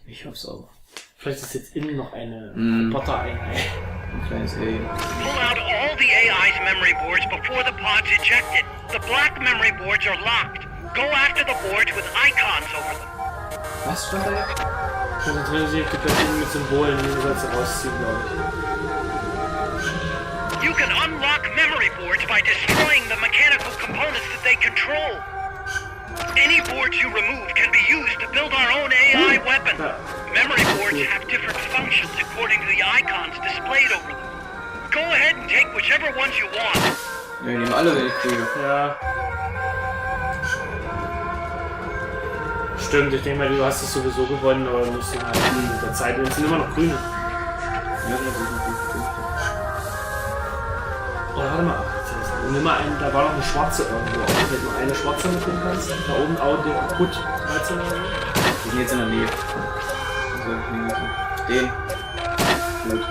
Ich hoff's auch. Vielleicht ist jetzt innen noch eine Roboter-Einheit. Ein kleines A. Pull out all the AI's memory boards before the pod's ejected. The black memory boards are locked. Go after the boards with icons over them. Was stand da jetzt? Konzentrieren Sie sich auf die Platinen mit Symbolen, die sollst du rausziehen, glaube ich. You can unlock memory boards by destroying the mechanical components that they control. Any boards you remove can be used to build our own AI weapon. Memory boards have different functions according to the icons displayed over them. Go ahead and take whichever ones you want. Ja, wir nehmen alle, wenn ich kriege. Ja. Stimmt, ich denke mal, du hast es sowieso gewonnen, aber du musst ihn halt mit der Zeit. Und es sind immer noch grüne. Ja, das ist noch gut. Oder warte mal. Nimm mal einen, da war noch eine schwarze irgendwo. Wenn du eine schwarze mitnehmen kannst, da oben auch den gut 13 oder so. Die sind jetzt in der Nähe. Also, den. Gut.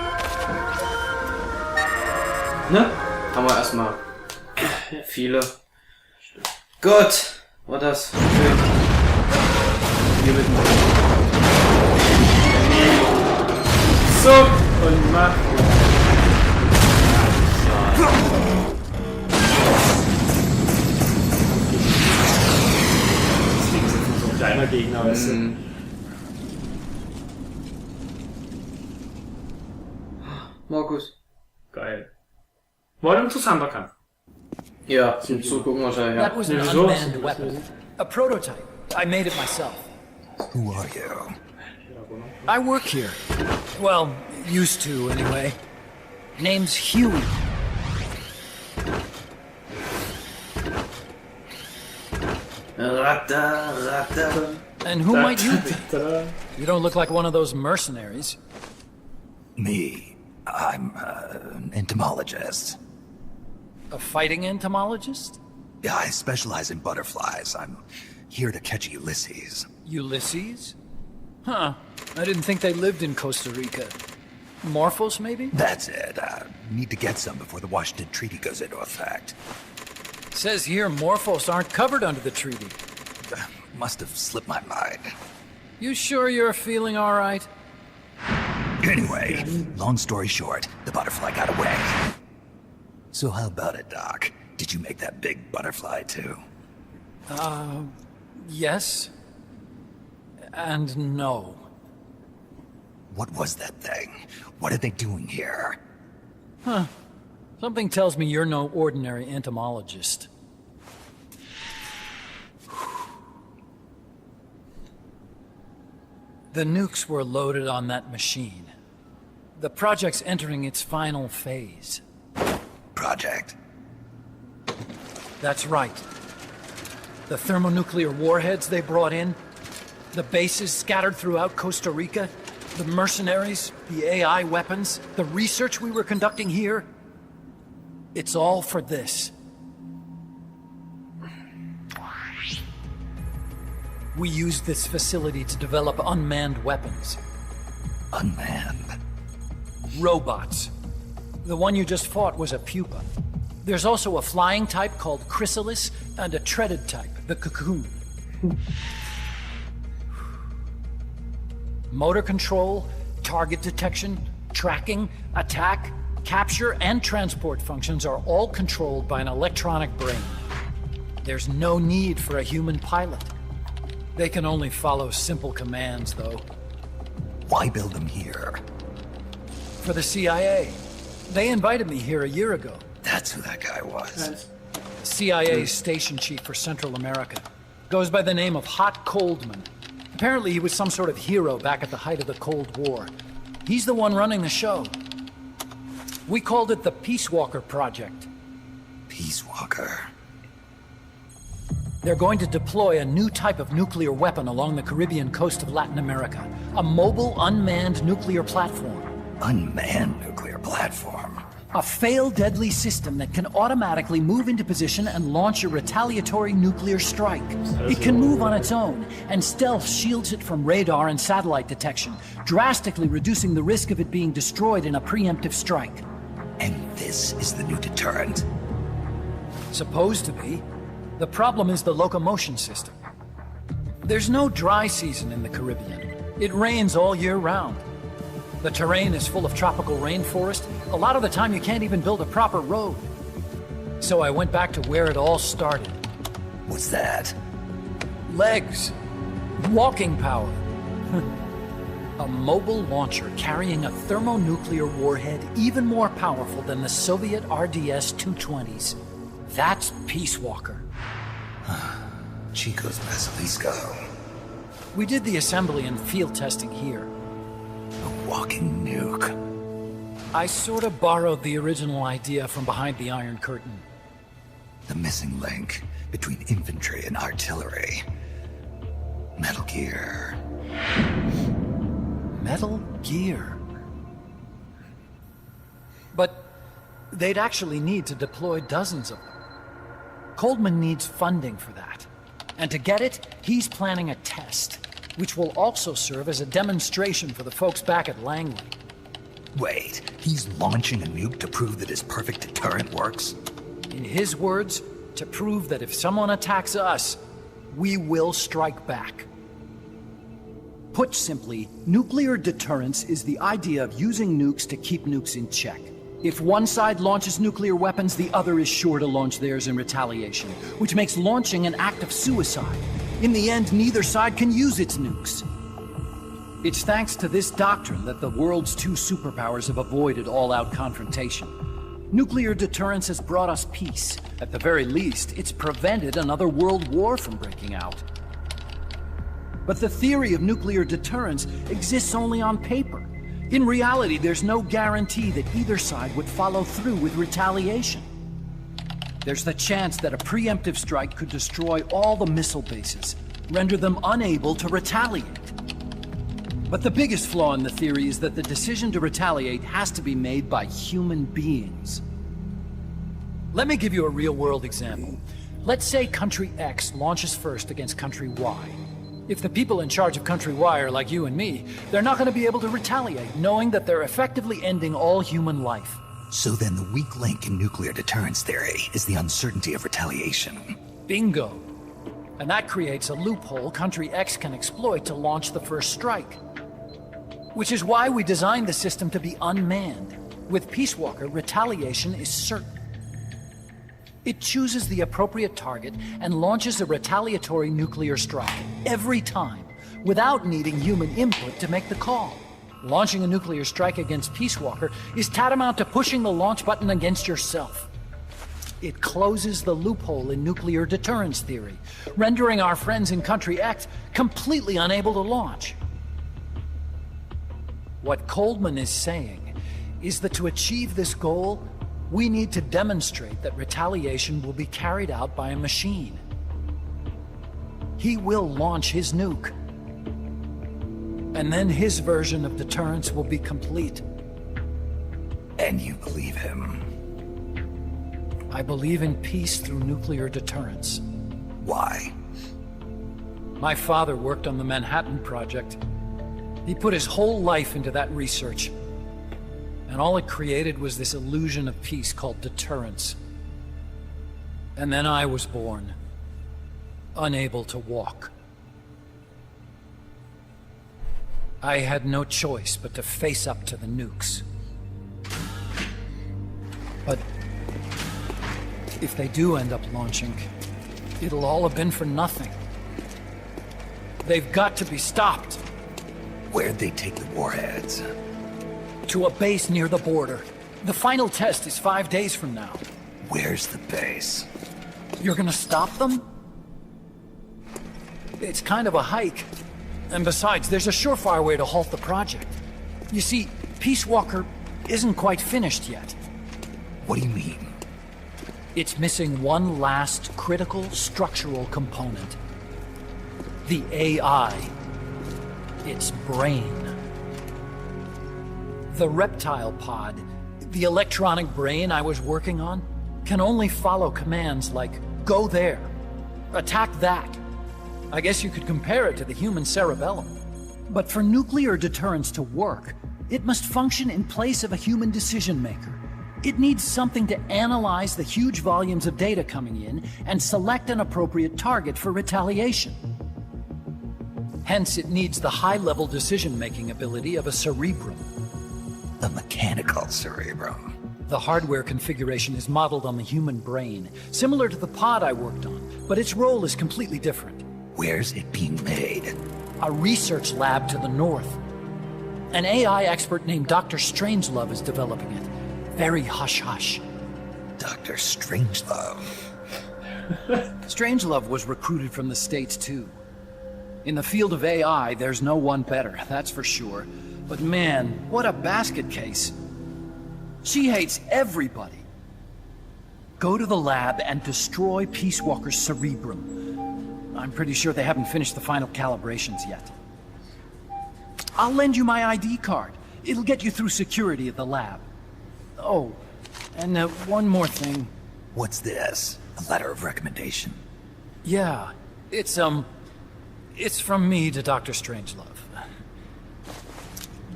Ne? Haben wir erstmal viele. Gut. War das schön. Hier mitten. So, und mach. Kleiner Gegner, weißt du. Markus. Geil. War ein interessanter Kampf. Ja, zum Zugucken wahrscheinlich, ja. That was an unmanned weapon. A prototype. I made it myself. Who are you? I work here. Well, used to anyway. Name's Huey. And who might you be? You don't look like one of those mercenaries. Me. I'm an entomologist. A fighting entomologist? Yeah, I specialize in butterflies. I'm here to catch Ulysses. Ulysses? Huh. I didn't think they lived in Costa Rica. Morphos, maybe? That's it. Need to get some before the Washington Treaty goes into effect. Says here Morphos aren't covered under the treaty. Must have slipped my mind. You sure you're feeling all right? Anyway, long story short, the butterfly got away. So how about it, Doc? Did you make that big butterfly too? Yes. And no. What was that thing? What are they doing here? Huh. Something tells me you're no ordinary entomologist. The nukes were loaded on that machine. The project's entering its final phase. Project? That's right. The thermonuclear warheads they brought in, the bases scattered throughout Costa Rica, the mercenaries, the AI weapons, the research we were conducting here. It's all for this. We used this facility to develop unmanned weapons. Unmanned? Robots. The one you just fought was a pupa. There's also a flying type called chrysalis and a treaded type, the cocoon. Motor control, target detection, tracking, attack, capture, and transport functions are all controlled by an electronic brain. There's no need for a human pilot. They can only follow simple commands, though. Why build them here? For the CIA. They invited me here a year ago. That's who that guy was. Nice. CIA's station chief for Central America. Goes by the name of Hot Coldman. Apparently he was some sort of hero back at the height of the Cold War. He's the one running the show. We called it the Peace Walker Project. Peace Walker. They're going to deploy a new type of nuclear weapon along the Caribbean coast of Latin America. A mobile, unmanned nuclear platform. Unmanned nuclear platform. A fail-deadly system that can automatically move into position and launch a retaliatory nuclear strike. It can move on its own, and stealth shields it from radar and satellite detection, drastically reducing the risk of it being destroyed in a preemptive strike. And this is the new deterrent? Supposed to be. The problem is the locomotion system. There's no dry season in the Caribbean. It rains all year round. The terrain is full of tropical rainforest. A lot of the time you can't even build a proper road. So I went back to where it all started. What's that? Legs. Walking power. A mobile launcher carrying a thermonuclear warhead even more powerful than the Soviet RDS-220s. That's Peace Walker. Chico's Basilisco. We did the assembly and field testing here. A walking nuke. I sort of borrowed the original idea from behind the Iron Curtain. The missing link between infantry and artillery. Metal Gear. Metal Gear. But they'd actually need to deploy dozens of them. Coldman needs funding for that. And to get it, he's planning a test, which will also serve as a demonstration for the folks back at Langley. Wait, he's launching a nuke to prove that his perfect deterrent works? In his words, to prove that if someone attacks us, we will strike back. Put simply, nuclear deterrence is the idea of using nukes to keep nukes in check. If one side launches nuclear weapons, the other is sure to launch theirs in retaliation, which makes launching an act of suicide. In the end, neither side can use its nukes. It's thanks to this doctrine that the world's two superpowers have avoided all-out confrontation. Nuclear deterrence has brought us peace. At the very least, it's prevented another world war from breaking out. But the theory of nuclear deterrence exists only on paper. In reality, there's no guarantee that either side would follow through with retaliation. There's the chance that a preemptive strike could destroy all the missile bases, render them unable to retaliate. But the biggest flaw in the theory is that the decision to retaliate has to be made by human beings. Let me give you a real-world example. Let's say Country X launches first against Country Y. If the people in charge of Country Y are like you and me, they're not going to be able to retaliate, knowing that they're effectively ending all human life. So then the weak link in nuclear deterrence theory is the uncertainty of retaliation. Bingo. And that creates a loophole Country X can exploit to launch the first strike. Which is why we designed the system to be unmanned. With Peace Walker, retaliation is certain. It chooses the appropriate target and launches a retaliatory nuclear strike every time, without needing human input to make the call. Launching a nuclear strike against Peace Walker is tantamount to pushing the launch button against yourself. It closes the loophole in nuclear deterrence theory, rendering our friends in Country X completely unable to launch. What Coldman is saying is that to achieve this goal, we need to demonstrate that retaliation will be carried out by a machine. He will launch his nuke. And then his version of deterrence will be complete. And you believe him? I believe in peace through nuclear deterrence. Why? My father worked on the Manhattan Project. He put his whole life into that research. And all it created was this illusion of peace called deterrence. And then I was born, unable to walk. I had no choice but to face up to the nukes. But if they do end up launching, it'll all have been for nothing. They've got to be stopped. Where'd they take the warheads? To a base near the border. The final test is 5 days from now. Where's the base? You're gonna stop them? It's kind of a hike. And besides, there's a surefire way to halt the project. You see, Peace Walker isn't quite finished yet. What do you mean? It's missing one last critical structural component. The AI. Its brain. The reptile pod, the electronic brain I was working on, can only follow commands like, go there, attack that. I guess you could compare it to the human cerebellum. But for nuclear deterrence to work, it must function in place of a human decision maker. It needs something to analyze the huge volumes of data coming in and select an appropriate target for retaliation. Hence, it needs the high-level decision-making ability of a cerebrum. A mechanical cerebrum. The hardware configuration is modeled on the human brain, similar to the pod I worked on, but its role is completely different. Where's it being made? A research lab to the north. An AI expert named Dr. Strangelove is developing it. Very hush-hush. Dr. Strangelove. Strangelove was recruited from the States, too. In the field of AI, there's no one better, that's for sure. But man, what a basket case. She hates everybody. Go to the lab and destroy Peace Walker's cerebrum. I'm pretty sure they haven't finished the final calibrations yet. I'll lend you my ID card. It'll get you through security at the lab. Oh, and one more thing. What's this? A letter of recommendation? Yeah, it's from me to Dr. Strangelove.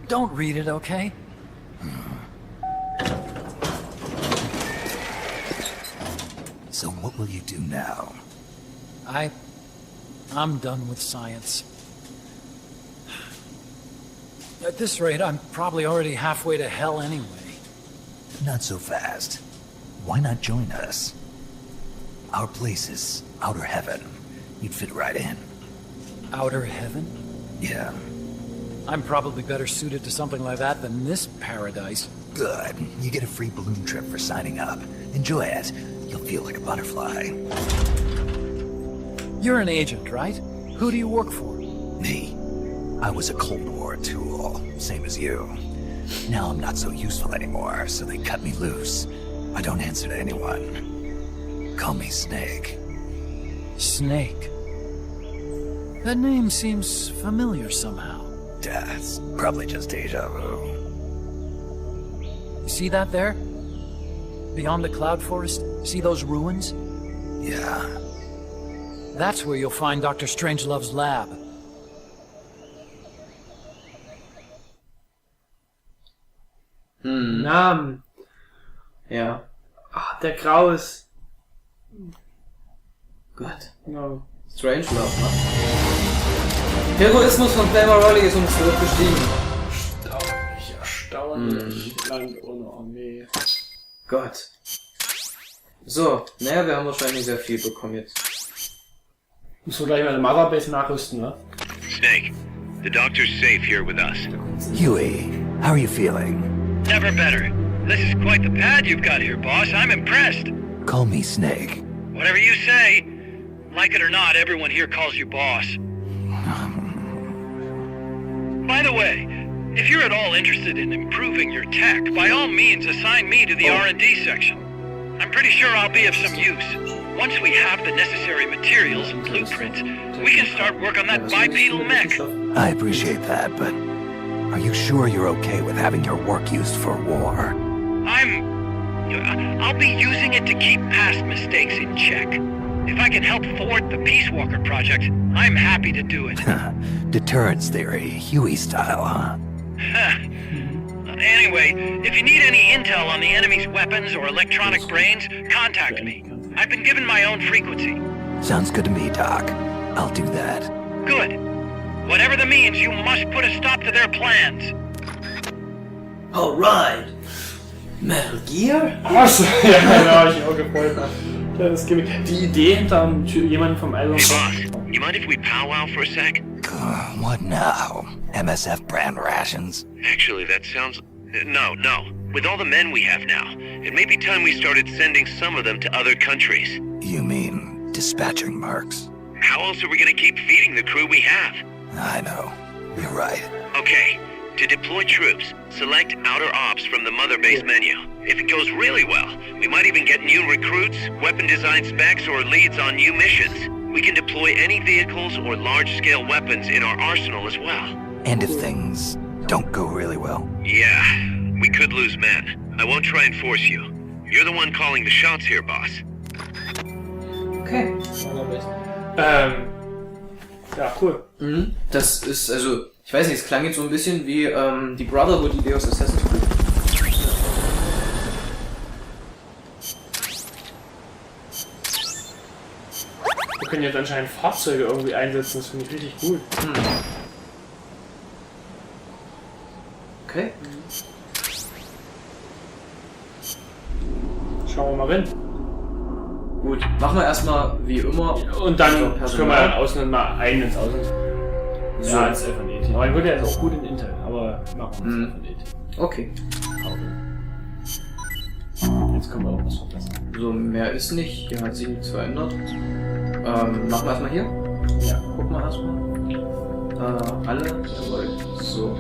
Don't read it, okay? So what will you do now? I'm done with science. At this rate, I'm probably already halfway to hell anyway. Not so fast. Why not join us? Our place is outer heaven. You'd fit right in. Outer heaven? Yeah. I'm probably better suited to something like that than this paradise. Good. You get a free balloon trip for signing up. Enjoy it. You'll feel like a butterfly. You're an agent, right? Who do you work for? Me. I was a Cold War tool, same as you. Now I'm not so useful anymore, so they cut me loose. I don't answer to anyone. Call me Snake. Snake? That name seems familiar somehow. That's probably just deja vu. You see that there? Beyond the cloud forest? See those ruins? Yeah. That's where you'll find Dr. Strangelove's lab. Namen. Ja. Ach, der Graus. Gott. No. Strangelove, ne? Heroismus von Playboy Rolly ist uns zurückgestiegen. Erstaunlich. Land ohne Armee. Gott. So, naja, wir haben wahrscheinlich sehr viel bekommen jetzt. Müssen wir gleich mal eine Motherbase nachrüsten, ne? Snake, the doctor's safe here with us. Huey, how are you feeling? Never better. This is quite the pad you've got here, boss. I'm impressed. Call me Snake. Whatever you say. Like it or not, everyone here calls you boss. By the way, if you're at all interested in improving your tech, by all means assign me to the R&D section. I'm pretty sure I'll be of some use. Once we have the necessary materials and blueprints, we can start work on that bipedal mech. I appreciate that, but are you sure you're okay with having your work used for war? I'll be using it to keep past mistakes in check. If I can help thwart the Peace Walker project, I'm happy to do it. Deterrence theory, Huey style, huh? Anyway, if you need any intel on the enemy's weapons or electronic brains, contact me. I've been given my own frequency. Sounds good to me, Doc. I'll do that. Good. Whatever the means, you must put a stop to their plans. Alright. Metal Gear? Was? Ja, genau, ich auch gefreut. Das gibt die Idee hinter jemandem vom Album. Hey boss, you mind if we powwow for a sec? What now? MSF brand rations? Actually, that sounds... No. With all the men we have now, it may be time we started sending some of them to other countries. You mean dispatching mercs? How else are we gonna keep feeding the crew we have? I know. You're right. Okay, to deploy troops, select Outer Ops from the Mother Base menu. If it goes really well, we might even get new recruits, weapon design specs, or leads on new missions. We can deploy any vehicles or large-scale weapons in our arsenal as well. And if things don't go really well? Yeah, we could lose men. I won't try and force you. You're the one calling the shots here, boss. Okay. Ja, cool. Mhm. Das ist, also, ich weiß nicht, es klang jetzt so ein bisschen wie die Brotherhood-Idee aus Assassin's Creed. können jetzt anscheinend Fahrzeuge irgendwie einsetzen, das finde ich richtig cool. Okay. Schauen wir mal rein. Gut, machen wir erstmal wie immer. Und dann können wir dann außen mal einen ins Außen. So. Ja, ins Alphabet. Aber ich würde jetzt auch gut in Intel, aber machen wir ins Alphabet. Okay. Jetzt können wir auch was verbessern. So, mehr ist nicht. Hier hat sich nichts verändert. Machen wir erstmal hier. Ja. Gucken wir erstmal. Alle. Jawohl. So.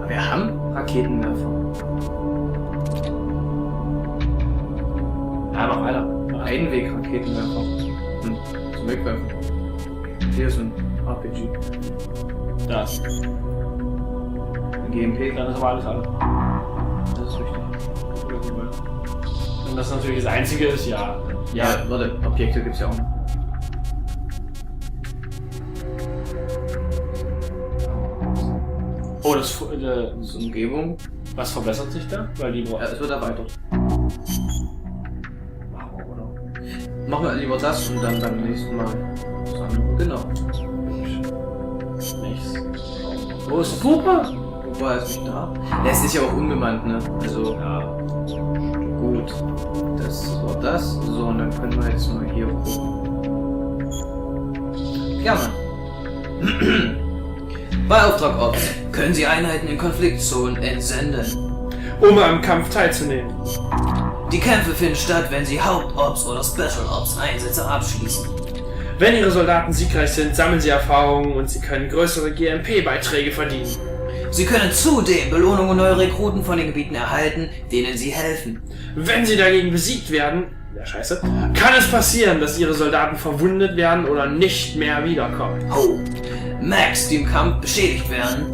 Wir haben Raketenwerfer. Ja, mach weiter. Einweg-Raketenwerfer. Zum Wegwerfen. Hier ist ein RPG. Das. Ein GMP. Dann ist aber alles alle. Das ist richtig. Wenn das natürlich das einzige ist, ja. Ja, warte, Objekte gibt's ja auch noch. Oh, das Das ist Umgebung. was verbessert sich da? Weil die Ja, es wird erweitert. Machen wir, oder? Machen wir lieber das und dann beim nächsten Mal das andere. Genau. Nichts. Wo ist Pupa? Pupa ist nicht da. Der ist ja auch unbemannt, ne? Also, Ja. gut. Das war das. So, und dann können wir jetzt mal hier gucken. Ja, Mann. Bei Auftrag Ops können Sie Einheiten in Konfliktzonen entsenden. Um am Kampf teilzunehmen. Die Kämpfe finden statt, wenn Sie Haupt-Ops oder Special-Ops-Einsätze abschließen. Wenn Ihre Soldaten siegreich sind, sammeln Sie Erfahrungen und Sie können größere GMP-Beiträge verdienen. Sie können zudem Belohnungen und neue Rekruten von den Gebieten erhalten, denen Sie helfen. Wenn Sie dagegen besiegt werden, ja scheiße, kann es passieren, dass Ihre Soldaten verwundet werden oder nicht mehr wiederkommen. Oh. Max, die im Kampf beschädigt werden,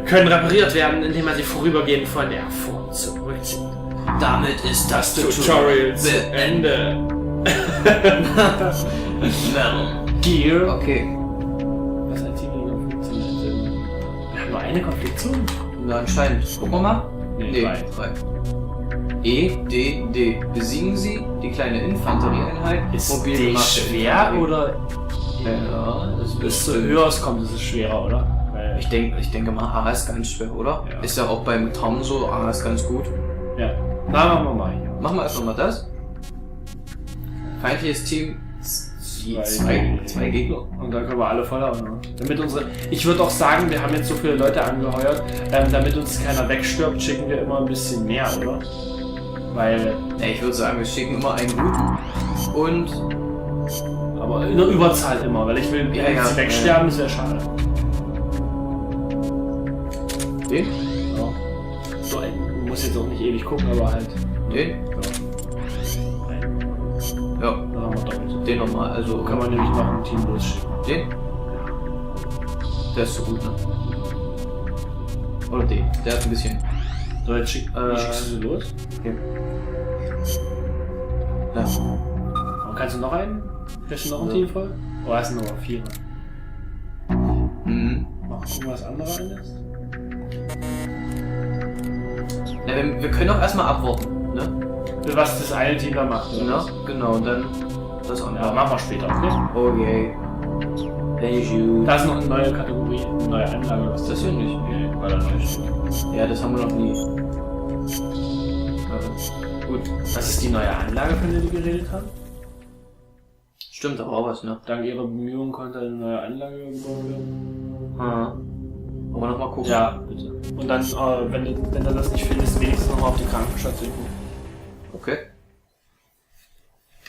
Können repariert werden, indem man sie vorübergehend von der Front zurückzieht. damit ist das Tutorial zu Ende. Gear. Okay. Was hat die Konfliktzone? Wir haben nur eine Konfliktzone? Na, anscheinend. Gucken wir mal. Nee, drei. 3. E, D, D. Besiegen Sie die kleine Infanterieeinheit. Ist die gemachte schwer Infanterie. oder? Ja, das Desto höher es kommt, ist es schwerer, oder? Weil, Ich denke mal, A ist ganz schwer, oder? Ja. Ist ja auch beim Tom so, A ist ganz gut. ja. Na, machen wir mal hier. Machen wir erstmal das. Feindliches Team. Zwei Gegner. Und dann können wir alle voll haben. Ne? Damit unsere. Ich würde auch sagen, wir haben jetzt so viele Leute angeheuert, damit uns keiner wegstirbt, schicken wir immer ein bisschen mehr, oder? Weil. Ja, ich würde sagen, wir schicken immer einen guten. Und. Aber in der Überzahl immer, weil ich will, wenn sie wegsterben, ist ja schade. Den? Ja. So ein. Muss jetzt auch nicht ewig gucken, aber halt. Den? Ja. Ja. Dann haben wir doppelt. Den nochmal, also. Kann man nämlich noch ein Team losschicken. Den? Der ist so gut, ne? Oder den? Der hat ein bisschen. So, jetzt schickst du sie los. Okay. Ja. Und kannst du noch einen? Vielleicht noch ein Team voll? Oh, das sind noch 4. Mhm. Mal gucken, was andere einlässt. Ja, wir können auch erstmal abwarten, ne? Was das eine Team da macht, oder? Ja, genau, und dann das andere. Ja, machen wir später, okay? Okay. Thank you. Da ist noch eine neue Kategorie, eine neue Anlage. Was ist Das hier nicht. Nee, weil da neu steht. Ja, das haben wir noch nie. Gut. Was ist die neue Anlage, von der die geredet haben? Stimmt, da war was, ne? Dank ihrer Bemühungen konnte eine neue Anlage gebaut werden. Ah. Wollen wir nochmal gucken? Ja, bitte. Und dann, wenn du das nicht findest, wenigstens nochmal auf die Krankenstation gucken. Okay.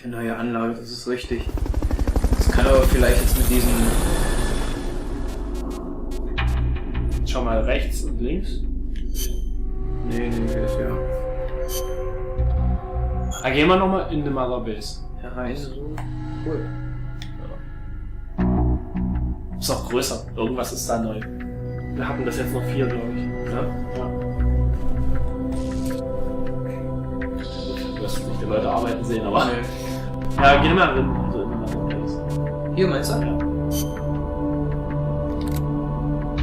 Eine neue Anlage, das ist richtig. Das kann aber vielleicht jetzt mit diesen... Schau mal rechts und links. Nee, der ist ja... Ah, gehen wir nochmal in die Mother Base. Herein. So. Cool. Ist auch größer. Irgendwas ist da neu. Wir hatten das jetzt noch 4, glaube ich. Ja? Ja. Du wirst nicht die Leute arbeiten sehen, aber. Nee. Ja, geh mal rein. Also in die Mother Base. Hier meinst du? Ja.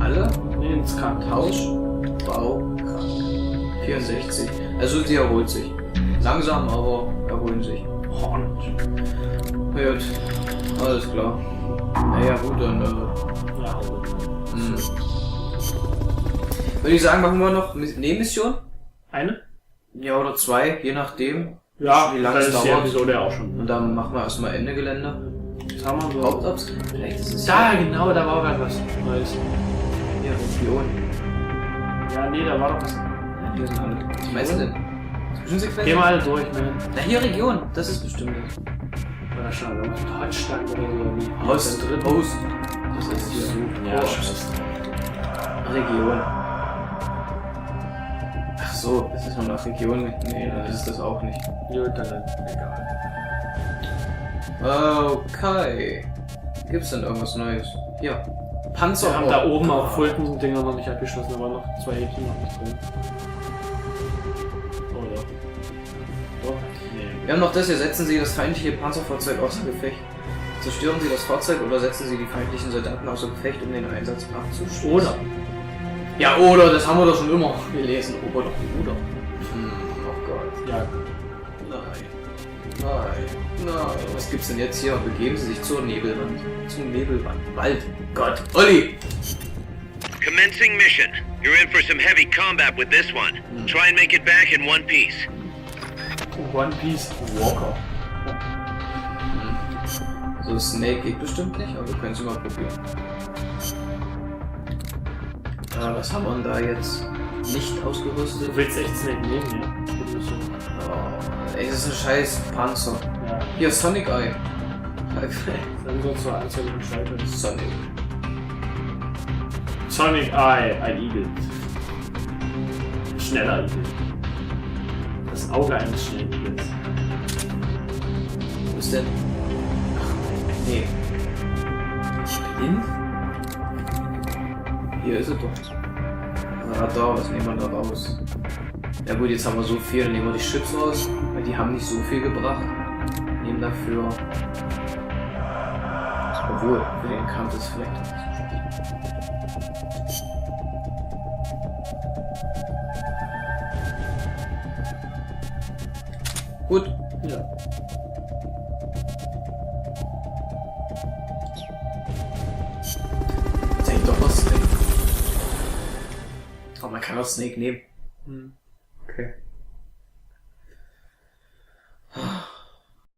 Alle? Nee, ins Krankenhaus. Tausch, Bau, krank. 64. Also die erholt sich. Langsam, aber erholen sich. Horn. Gut, alles klar. Naja, gut, dann Ja, würde ich sagen, machen wir noch Nebenmission? eine? Ja, oder 2, je nachdem. Ja, wie lange es ist die dauert. Episode ja auch schon. Und dann machen wir erstmal Ende Gelände. Was haben wir so? Hauptabs. Vielleicht ist es Da, genau, da war was Neues. hier Region. Ja, nee, da war doch was. Ja, hier sind alle. Was meinst du denn? Zwischensequenzen? Geh mal alle durch, ne? Na, hier Region. Das ist bestimmt das. Oder schon, da war Holzstein oder so. Host. Host. Das ist hier. Ja, Region. Ach so, das ist nur nach Region. Nee, das ist das auch nicht. Gut, dann egal. Okay. Gibt's denn irgendwas Neues? Hier. Panzer. Wir haben da oben auch Fulton-Dinger noch nicht abgeschlossen, da waren noch 2 Häkchen noch nicht drin. Oh doch. Doch? Nee. Wir haben noch das hier. Setzen Sie das feindliche Panzerfahrzeug außer Gefecht. Zerstören Sie das Fahrzeug oder setzen Sie die feindlichen Soldaten außer Gefecht, um den Einsatz abzuschließen. Oder? Ja, oder, das haben wir doch schon immer gelesen. Oder. Oh Gott. Ja. Nein. Was gibt's denn jetzt hier? Begeben Sie sich zur Nebelwand. Zum Nebelwand. Wald. Gott. Olli! Commencing mission. You're in for some heavy combat with this one. Try and make it back in one piece. One Piece Walker. So, Snake geht bestimmt nicht, aber wir können es mal probieren. Was haben wir denn da jetzt nicht ausgerüstet? Du willst echt Snake nehmen, ja? Oh, ey, das ist ein scheiß Panzer. Ja. Hier, Sonic Eye. Dann so zur Anzahl im Schalter. Sonic. Sonic Eye, ein Igel. Schneller Igel. Das Auge eines schnellen Igels. Wo ist denn? Ach, nee. Blind? Hier ist es doch. Radar, was nehmen wir da raus? Ja gut, jetzt haben wir so viel, dann nehmen wir die Chips raus, weil die haben nicht so viel gebracht. Nehmen dafür... Obwohl, für den Kampf ist vielleicht auch nicht so schlecht. Gut. Ja. Denk doch was Snake. Oh, man kann auch Snake nehmen. Okay.